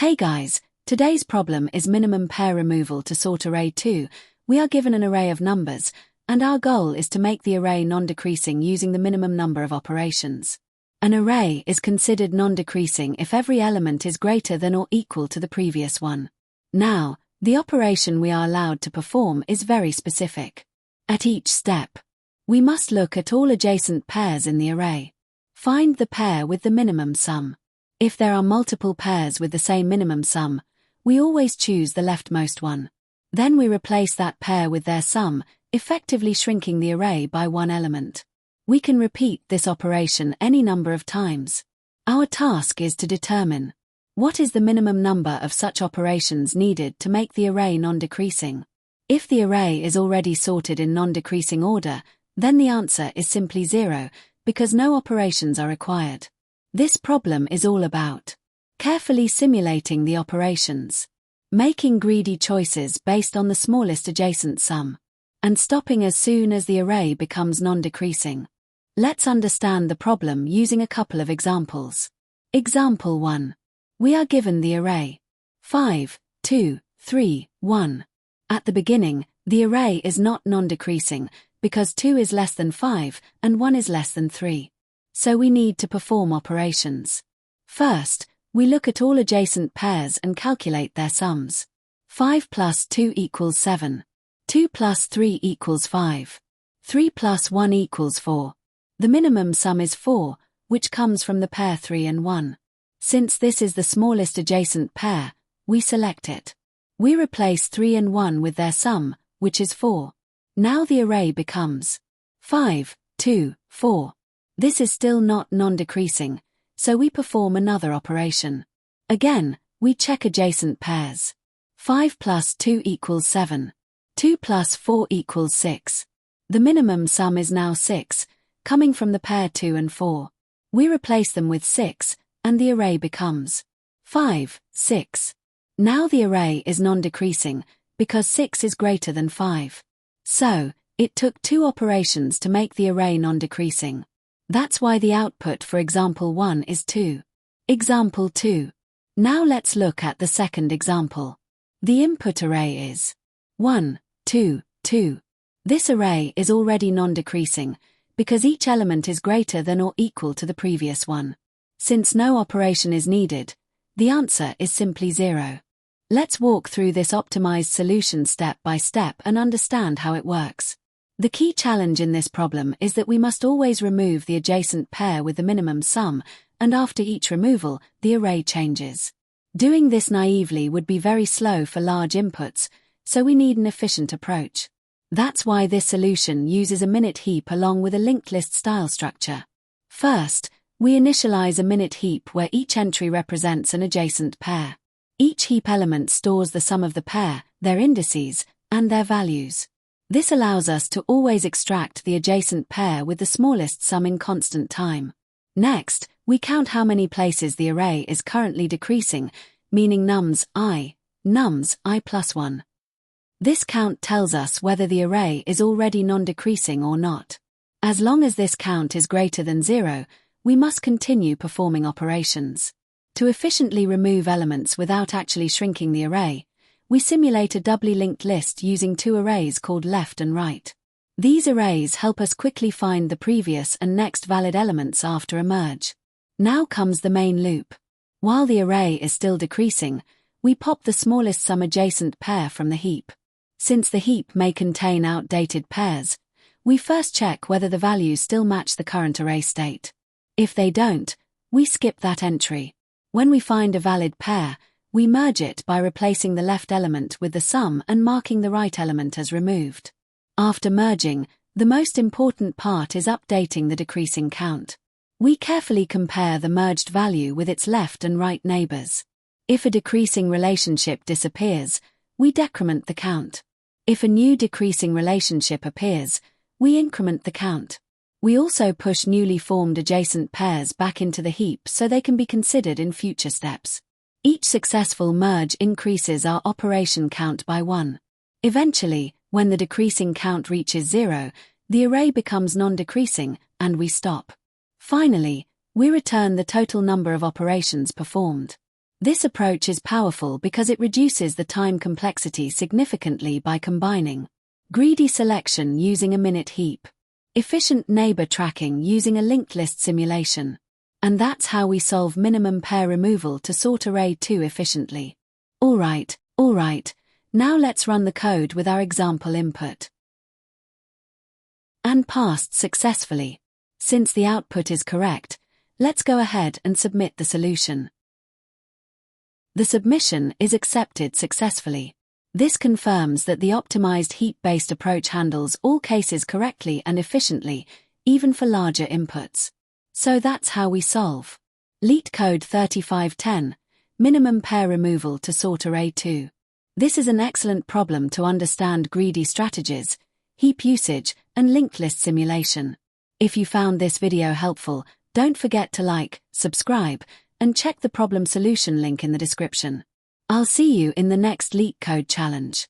Hey guys, today's problem is minimum pair removal to sort array 2. We are given an array of numbers, and our goal is to make the array non-decreasing using the minimum number of operations. An array is considered non-decreasing if every element is greater than or equal to the previous one. Now, the operation we are allowed to perform is very specific. At each step, we must look at all adjacent pairs in the array. Find the pair with the minimum sum. If there are multiple pairs with the same minimum sum, we always choose the leftmost one. Then we replace that pair with their sum, effectively shrinking the array by one element. We can repeat this operation any number of times. Our task is to determine what is the minimum number of such operations needed to make the array non-decreasing. If the array is already sorted in non-decreasing order, then the answer is simply 0, because no operations are required. This problem is all about carefully simulating the operations, making greedy choices based on the smallest adjacent sum, and stopping as soon as the array becomes non-decreasing. Let's understand the problem using a couple of examples. Example 1. We are given the array 5, 2, 3, 1. At the beginning, the array is not non-decreasing because 2 is less than 5 and 1 is less than 3. So we need to perform operations. First, we look at all adjacent pairs and calculate their sums. 5 plus 2 equals 7. 2 plus 3 equals 5. 3 plus 1 equals 4. The minimum sum is 4, which comes from the pair 3 and 1. Since this is the smallest adjacent pair, we select it. We replace 3 and 1 with their sum, which is 4. Now the array becomes 5, 2, 4. This is still not non-decreasing, so we perform another operation. Again, we check adjacent pairs. 5 plus 2 equals 7. 2 plus 4 equals 6. The minimum sum is now 6, coming from the pair 2 and 4. We replace them with 6, and the array becomes 5, 6. Now the array is non-decreasing, because 6 is greater than 5. So, it took 2 operations to make the array non-decreasing. That's why the output for example 1 is 2. Example 2. Now let's look at the second example. The input array is 1, 2, 2. This array is already non-decreasing, because each element is greater than or equal to the previous one. Since no operation is needed, the answer is simply 0. Let's walk through this optimized solution step by step and understand how it works. The key challenge in this problem is that we must always remove the adjacent pair with the minimum sum, and after each removal, the array changes. Doing this naively would be very slow for large inputs, so we need an efficient approach. That's why this solution uses a min-heap along with a linked list style structure. First, we initialize a min-heap where each entry represents an adjacent pair. Each heap element stores the sum of the pair, their indices, and their values. This allows us to always extract the adjacent pair with the smallest sum in constant time. Next, we count how many places the array is currently decreasing, meaning nums I plus 1. This count tells us whether the array is already non-decreasing or not. As long as this count is greater than 0, we must continue performing operations. To efficiently remove elements without actually shrinking the array, we simulate a doubly linked list using 2 arrays called left and right. These arrays help us quickly find the previous and next valid elements after a merge. Now comes the main loop. While the array is still decreasing, we pop the smallest sum adjacent pair from the heap. Since the heap may contain outdated pairs, we first check whether the values still match the current array state. If they don't, we skip that entry. When we find a valid pair, we merge it by replacing the left element with the sum and marking the right element as removed. After merging, the most important part is updating the decreasing count. We carefully compare the merged value with its left and right neighbors. If a decreasing relationship disappears, we decrement the count. If a new decreasing relationship appears, we increment the count. We also push newly formed adjacent pairs back into the heap so they can be considered in future steps. Each successful merge increases our operation count by 1. Eventually, when the decreasing count reaches 0, the array becomes non-decreasing, and we stop. Finally, we return the total number of operations performed. This approach is powerful because it reduces the time complexity significantly by combining greedy selection using a minute heap, efficient neighbor tracking using a linked list simulation. And that's how we solve minimum pair removal to sort array 2 efficiently. Alright, now let's run the code with our example input. And passed successfully. Since the output is correct, let's go ahead and submit the solution. The submission is accepted successfully. This confirms that the optimized heap-based approach handles all cases correctly and efficiently, even for larger inputs. So that's how we solve LeetCode 3510, minimum pair removal to sort array 2. This is an excellent problem to understand greedy strategies, heap usage, and linked list simulation. If you found this video helpful, don't forget to like, subscribe, and check the problem solution link in the description. I'll see you in the next LeetCode challenge.